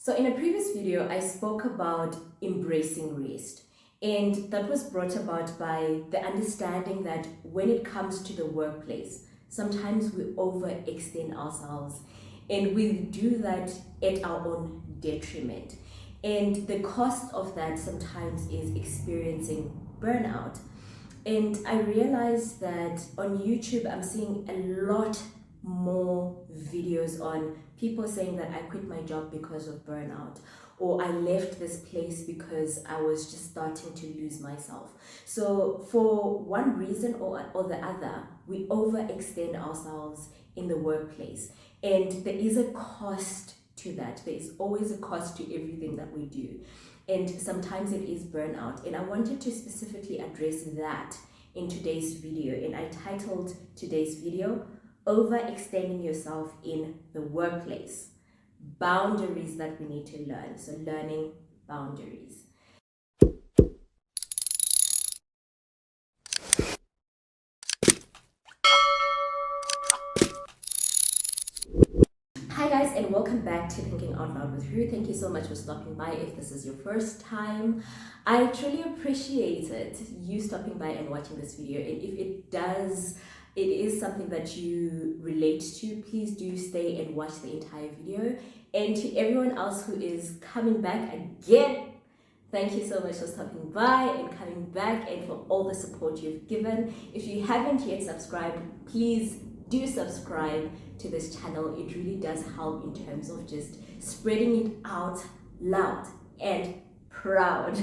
So in a previous video, I spoke about embracing rest. And that was brought about by the understanding that when it comes to the workplace, sometimes we overextend ourselves and we do that at our own detriment. And the cost of that sometimes is experiencing burnout. And I realized that on YouTube, I'm seeing a lot more videos on people saying that I quit my job because of burnout, or I left this place because I was just starting to lose myself. So, for one reason or the other, we overextend ourselves in the workplace, and there is a cost to that. There is always a cost to everything that we do. And sometimes it is burnout. And I wanted to specifically address that in today's video. And I titled today's video, Overextending Yourself in the Workplace. Boundaries that we need to learn. So learning boundaries. Hi guys, and welcome back to Thinking Out Loud with Ru. Thank you so much for stopping by. If this is your first time, I truly appreciate it, you stopping by and watching this video. And if it is something that you relate to, please do stay and watch the entire video. And to everyone else who is coming back again, thank you so much for stopping by and coming back, and for all the support you've given. If you haven't yet subscribed, please do subscribe to this channel. It really does help in terms of just spreading it out loud and proud.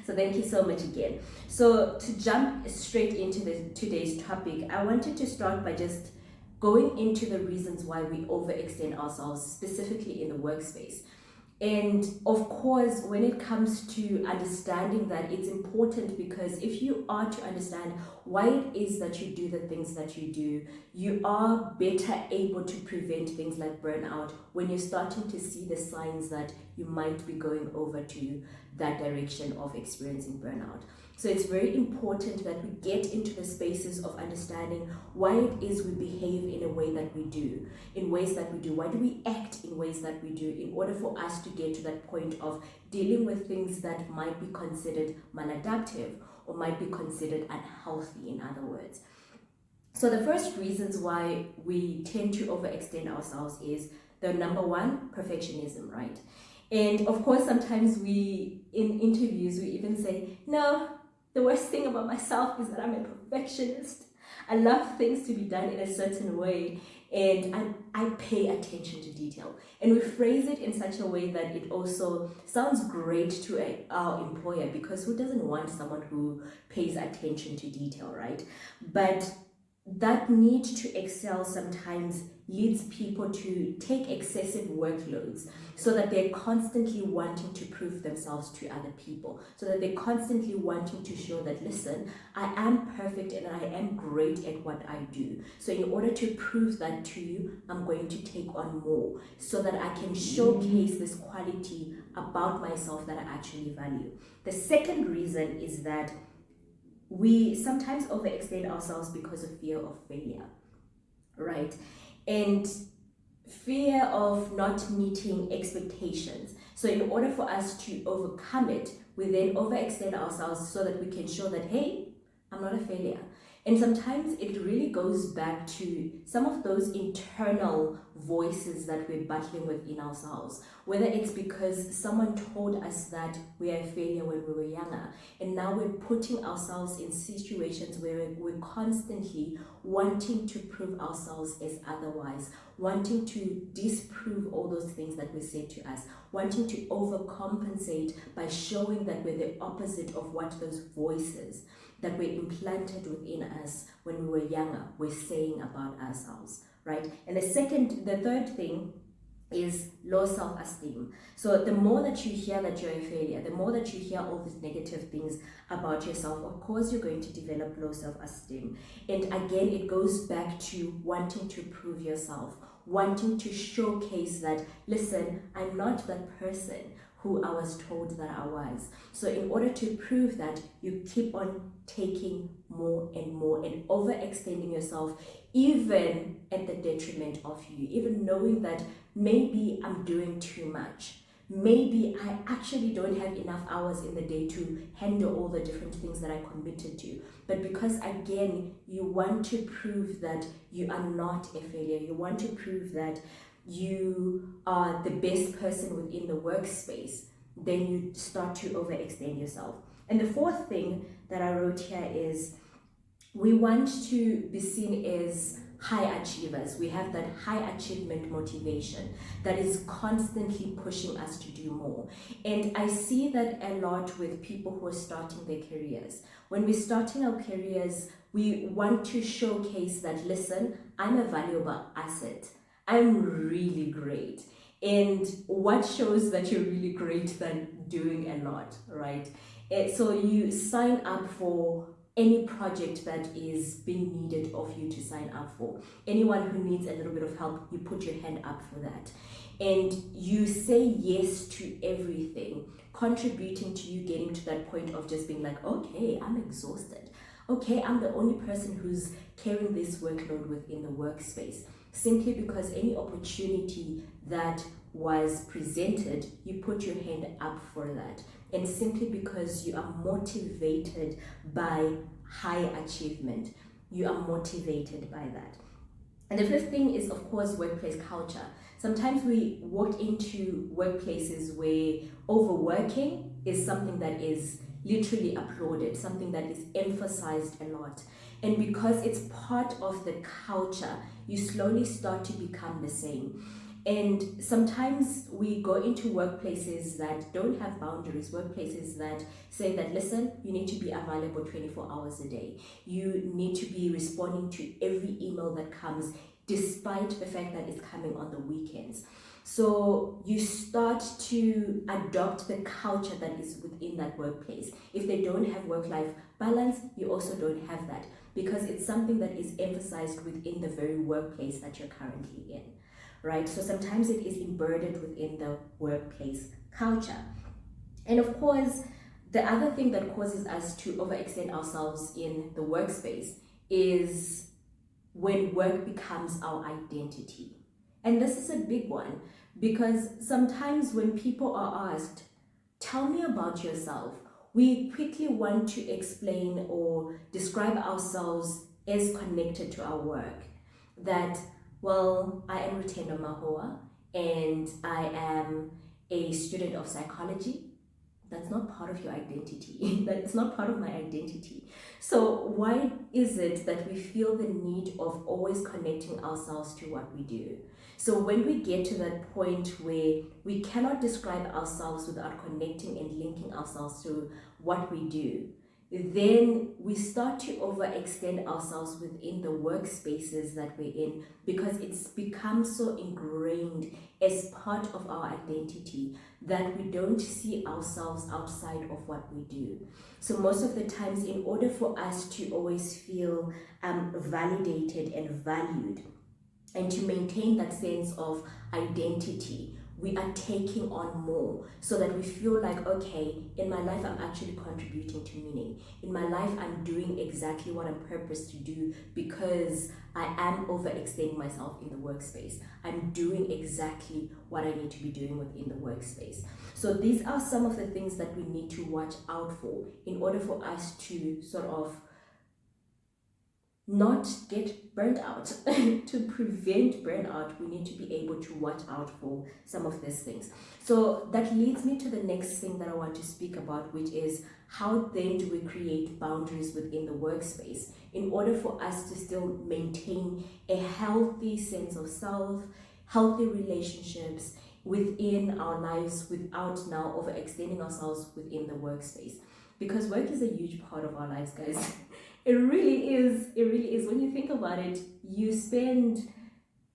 So thank you so much again. So to jump straight into today's topic, I wanted to start by just going into the reasons why we overextend ourselves, specifically in the workspace. And of course, when it comes to understanding that, it's important, because if you are to understand why it is that you do the things that you do, you are better able to prevent things like burnout when you're starting to see the signs that you might be going over to that direction of experiencing burnout. So it's very important that we get into the spaces of understanding why it is we behave in a way that we do, Why do we act in ways that we do, in order for us to get to that point of dealing with things that might be considered maladaptive or might be considered unhealthy, in other words. So the first reasons why we tend to overextend ourselves is the number one, perfectionism, right? And of course, sometimes in interviews, we even say, no, the worst thing about myself is that I'm a perfectionist. I love things to be done in a certain way, and I pay attention to detail. And we phrase it in such a way that it also sounds great to our employer, because who doesn't want someone who pays attention to detail, right? But that need to excel sometimes leads people to take excessive workloads, so that they're constantly wanting to prove themselves to other people, so that they're constantly wanting to show that, listen, I am perfect and I am great at what I do. So in order to prove that to you, I'm going to take on more, so that I can showcase this quality about myself that I actually value. The second reason is that we sometimes overextend ourselves because of fear of failure, right? And fear of not meeting expectations. So in order for us to overcome it, we then overextend ourselves so that we can show that, hey, I'm not a failure. And sometimes it really goes back to some of those internal voices that we're battling with in ourselves. Whether it's because someone told us that we are a failure when we were younger, and now we're putting ourselves in situations where we're constantly wanting to prove ourselves as otherwise, wanting to disprove all those things that were said to us, wanting to overcompensate by showing that we're the opposite of what those voices that were implanted within us when we were younger were saying about ourselves, right? And the third thing is low self-esteem. So the more that you hear that you're a failure, the more that you hear all these negative things about yourself, of course you're going to develop low self-esteem. And again, it goes back to wanting to prove yourself, wanting to showcase that, listen, I'm not that person who I was told that I was. So in order to prove that, you keep on taking more and more and overextending yourself, even at the detriment of you, even knowing that maybe I'm doing too much. maybe I actually don't have enough hours in the day to handle all the different things that I committed to. But because again, you want to prove that you are not a failure, you want to prove that you are the best person within the workspace, then you start to overextend yourself. And the fourth thing that I wrote here is we want to be seen as high achievers. We have that high achievement motivation that is constantly pushing us to do more. And I see that a lot with people who are starting their careers. When we're starting our careers, we want to showcase that, listen, I'm a valuable asset. I'm really great. And what shows that you're really great than doing a lot, right? So you sign up for any project that is being needed of you to sign up for. Anyone who needs a little bit of help, you put your hand up for that. And you say yes to everything, contributing to you getting to that point of just being like, okay, I'm exhausted. Okay, I'm the only person who's carrying this workload within the workspace. Simply because any opportunity that was presented, you put your hand up for that. And simply because you are motivated by high achievement, you are motivated by that. And the fifth thing is, of course, workplace culture. Sometimes we walk into workplaces where overworking is something that is literally applauded, something that is emphasized a lot. And because it's part of the culture, you slowly start to become the same. And sometimes we go into workplaces that don't have boundaries, workplaces that say that, listen, you need to be available 24 hours a day. You need to be responding to every email that comes, despite the fact that it's coming on the weekends. So you start to adopt the culture that is within that workplace. If they don't have work-life balance, you also don't have that, because it's something that is emphasized within the very workplace that you're currently in. Right? So sometimes it is embedded within the workplace culture. And of course, the other thing that causes us to overextend ourselves in the workspace is when work becomes our identity. And this is a big one, because sometimes when people are asked, tell me about yourself, we quickly want to explain or describe ourselves as connected to our work. That, well, I am Rutendo Mahua and I am a student of psychology. That's not part of your identity. That's not part of my identity. So why is it that we feel the need of always connecting ourselves to what we do? So when we get to that point where we cannot describe ourselves without connecting and linking ourselves to what we do, then we start to overextend ourselves within the workspaces that we're in, because it's become so ingrained as part of our identity that we don't see ourselves outside of what we do. So most of the times, in order for us to always feel validated and valued, and to maintain that sense of identity, we are taking on more so that we feel like, okay, in my life, I'm actually contributing to meaning. In my life, I'm doing exactly what I'm purposed to do because I am overextending myself in the workspace. I'm doing exactly what I need to be doing within the workspace. So these are some of the things that we need to watch out for in order for us to sort of not get burnt out. To prevent burnout, we need to be able to watch out for some of these things. So that leads me to the next thing that I want to speak about, which is how then do we create boundaries within the workspace in order for us to still maintain a healthy sense of self, healthy relationships within our lives without now overextending ourselves within the workspace. Because work is a huge part of our lives, guys. It really is. It really is. When you think about it, you spend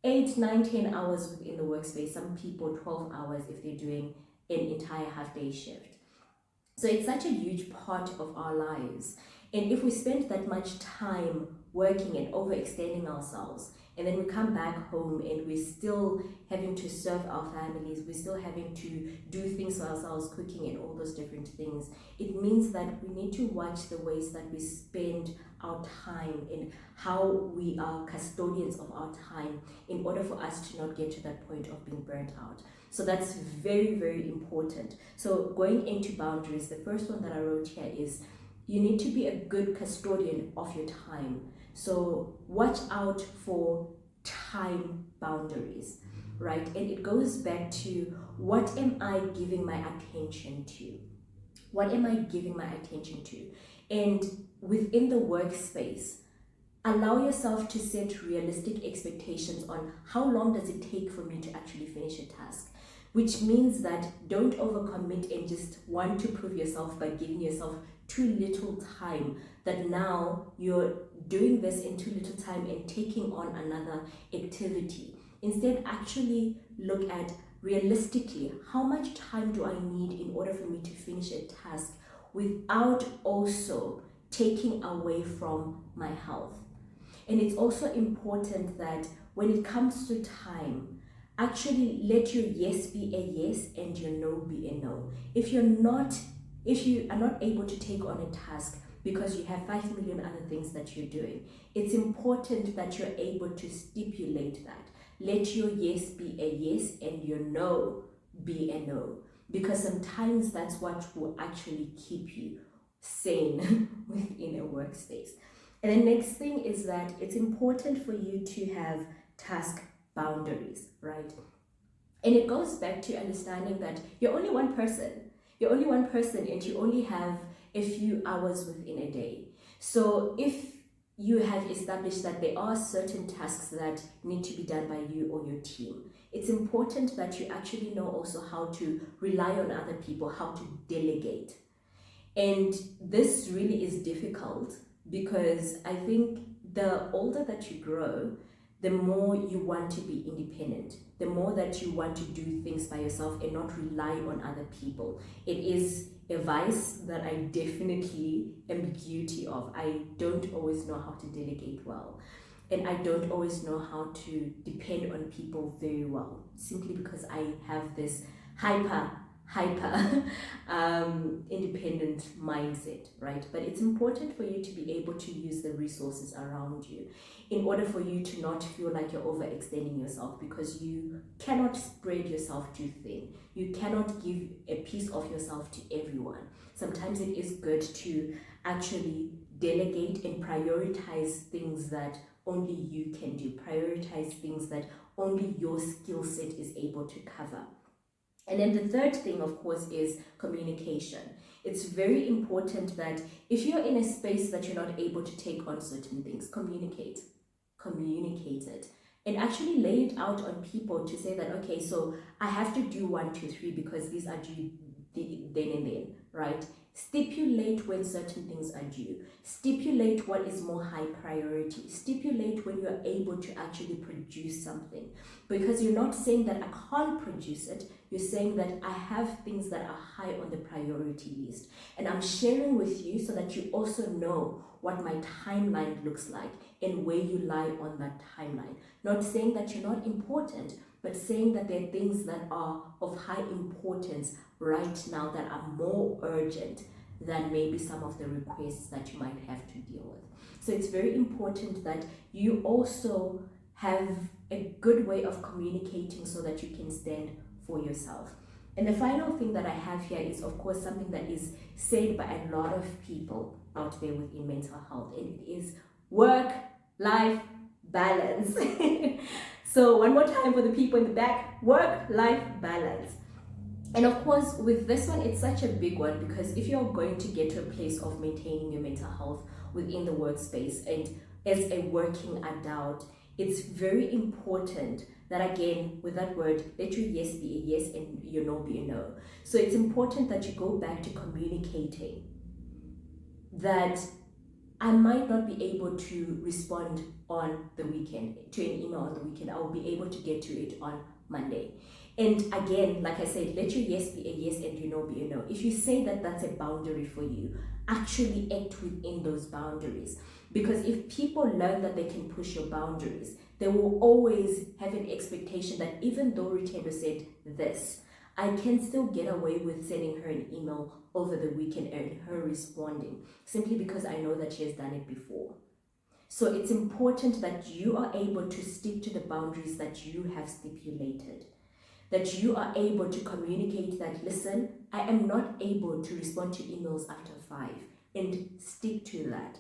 8, 9, 10 hours within the workspace. Some people 12 hours if they're doing an entire half-day shift. So it's such a huge part of our lives. And if we spend that much time working and overextending ourselves, and then we come back home and we're still having to serve our families, we're still having to do things for ourselves, cooking and all those different things, it means that we need to watch the ways that we spend our time and how we are custodians of our time in order for us to not get to that point of being burnt out. So that's very, very important. So going into boundaries, the first one that I wrote here is you need to be a good custodian of your time. So watch out for time boundaries, right? And it goes back to, what am I giving my attention to? What am I giving my attention to? And within the workspace, allow yourself to set realistic expectations on how long does it take for me to actually finish a task, which means that don't overcommit and just want to prove yourself by giving yourself too little time, that now you're doing this in too little time and taking on another activity. Instead, actually look at realistically, how much time do I need in order for me to finish a task without also taking away from my health. And it's also important that when it comes to time, actually let your yes be a yes and your no be a no. If you are not able to take on a task because you have 5 million other things that you're doing, it's important that you're able to stipulate that. Let your yes be a yes and your no be a no. Because sometimes that's what will actually keep you sane within a workspace. And the next thing is that it's important for you to have task boundaries, right? And it goes back to understanding that you're only one person. You're only one person and you only have a few hours within a day. So if you have established that there are certain tasks that need to be done by you or your team, it's important that you actually know also how to rely on other people, how to delegate. And this really is difficult because I think the older that you grow, the more you want to be independent, the more that you want to do things by yourself and not rely on other people. It is a vice that I definitely am guilty of. I don't always know how to delegate well. And I don't always know how to depend on people very well, simply because I have this hyper independent mindset, right? But it's important for you to be able to use the resources around you in order for you to not feel like you're overextending yourself, because you cannot spread yourself too thin. You cannot give a piece of yourself to everyone. Sometimes it is good to actually delegate and prioritize things that only you can do, prioritize things that only your skill set is able to cover. And then the third thing, of course, is communication. It's very important that if you're in a space that you're not able to take on certain things, communicate it, and actually lay it out on people to say that, okay, so I have to do 1, 2, 3 because these are due then and then, right? Stipulate when certain things are due. Stipulate what is more high priority. Stipulate when you're able to actually produce something. Because you're not saying that I can't produce it, you're saying that I have things that are high on the priority list. And I'm sharing with you so that you also know what my timeline looks like and where you lie on that timeline. Not saying that you're not important, but saying that there are things that are of high importance right now that are more urgent than maybe some of the requests that you might have to deal with. So it's very important that you also have a good way of communicating so that you can stand for yourself. And the final thing that I have here is, of course, something that is said by a lot of people out there within mental health, and it is work-life balance. So one more time for the people in the back, work-life balance. And of course, with this one, it's such a big one, because if you're going to get to a place of maintaining your mental health within the workspace and as a working adult, it's very important that, again, with that word, let your yes be a yes and your no be a no. So it's important that you go back to communicating that I might not be able to respond on the weekend to an email on the weekend. I will be able to get to it on Monday. And again, like I said, let your yes be a yes and your no be a no. If you say that that's a boundary for you, actually act within those boundaries. Because if people learn that they can push your boundaries, they will always have an expectation that even though Rutendo said this, I can still get away with sending her an email over the weekend and her responding, simply because I know that she has done it before. So it's important that you are able to stick to the boundaries that you have stipulated. that you are able to communicate that, listen, I am not able to respond to emails after 5, and stick to that.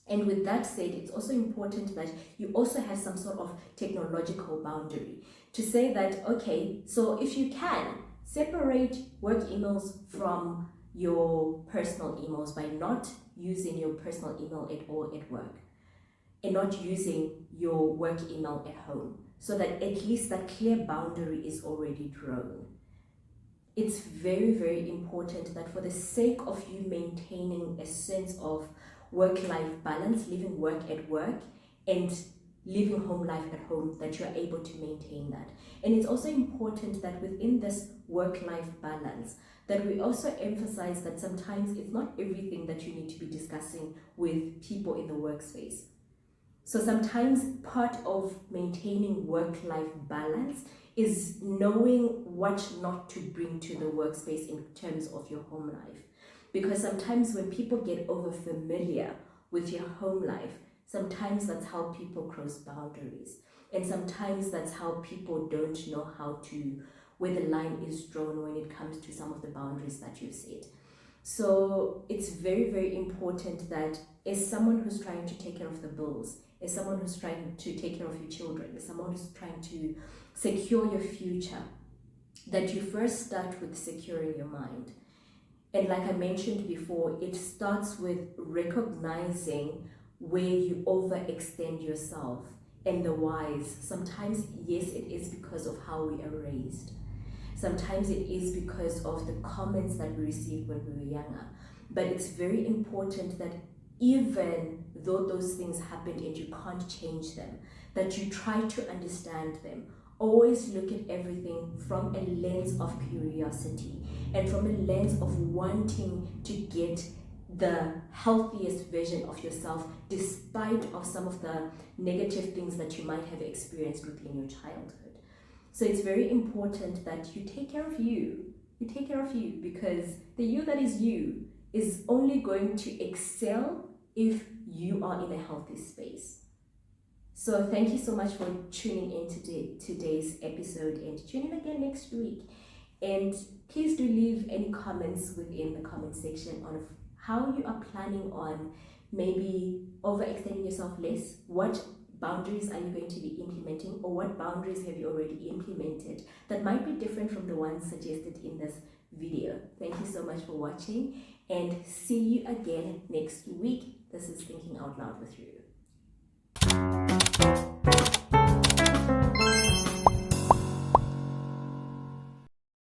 And with that said, it's also important that you also have some sort of technological boundary to say that, okay, so if you can, separate work emails from your personal emails by not using your personal email at all at work and not using your work email at home, so that at least that clear boundary is already drawn. It's very, very important that for the sake of you maintaining a sense of work-life balance, living work at work and living home life at home, that you're able to maintain that. And it's also important that within this work-life balance, that we also emphasize that sometimes it's not everything that you need to be discussing with people in the workspace. So sometimes part of maintaining work-life balance is knowing what not to bring to the workspace in terms of your home life. Because sometimes when people get over familiar with your home life, sometimes that's how people cross boundaries. And sometimes that's how people don't know how to, where the line is drawn when it comes to some of the boundaries that you've set. So it's very, very important that as someone who's trying to take care of the bills, as someone who's trying to take care of your children, as someone who's trying to secure your future, that you first start with securing your mind. And like I mentioned before, it starts with recognizing where you overextend yourself and the whys. Sometimes, yes, it is because of how we are raised. Sometimes it is because of the comments that we received when we were younger. But it's very important that even though those things happened and you can't change them, that you try to understand them. Always look at everything from a lens of curiosity and from a lens of wanting to get the healthiest version of yourself, despite of some of the negative things that you might have experienced within your childhood. So it's very important that you take care of you. You take care of you, because the you that is you is only going to excel if you are in a healthy space. So thank you so much for tuning in today's episode, and tune in again next week. And please do leave any comments within the comment section on how you are planning on maybe overextending yourself less. What boundaries are you going to be implementing, or what boundaries have you already implemented that might be different from the ones suggested in this video? Thank you so much for watching, and see you again next week. This is Thinking Out Loud with Ru.